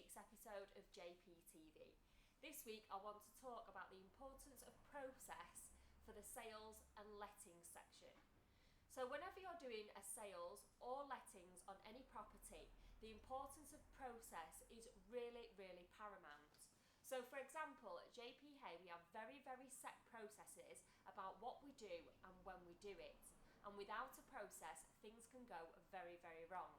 week's episode of JPTV. This week I want to talk about the importance of process for the sales and lettings section. So whenever you're doing a sales or lettings on any property, the importance of process is really paramount. So for example, at JP Hay we have very set processes about what we do and when we do it. And without a process, things can go very wrong.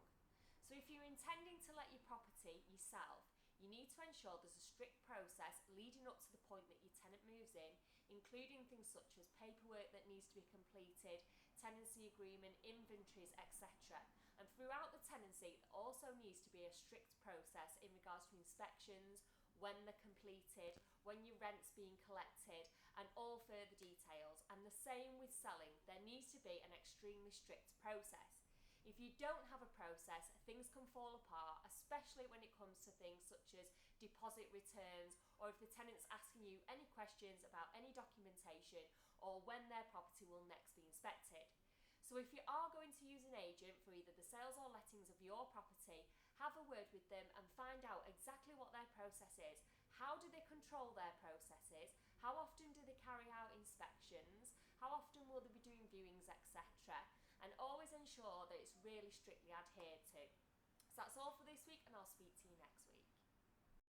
So if you're intending to let your property yourself, you need to ensure there's a strict process leading up to the point that your tenant moves in, including things such as paperwork that needs to be completed, tenancy agreement, inventories, etc. And throughout the tenancy, there also needs to be a strict process in regards to inspections, when they're completed, when your rent's being collected, and all further details. And the same with selling, there needs to be an extremely strict process. If you don't have a process, things can fall apart, especially when it comes to things such as deposit returns, or if the tenant's asking you any questions about any documentation, or when their property will next be inspected. So if you are going to use an agent for either the sales or lettings of your property, have a word with them and find out exactly what their process is. How do they control their processes? How often do they carry out inspections? How often will they be doing viewings, etc.? And always ensure that it's really strictly adhered to. So that's all for this week, and I'll speak to you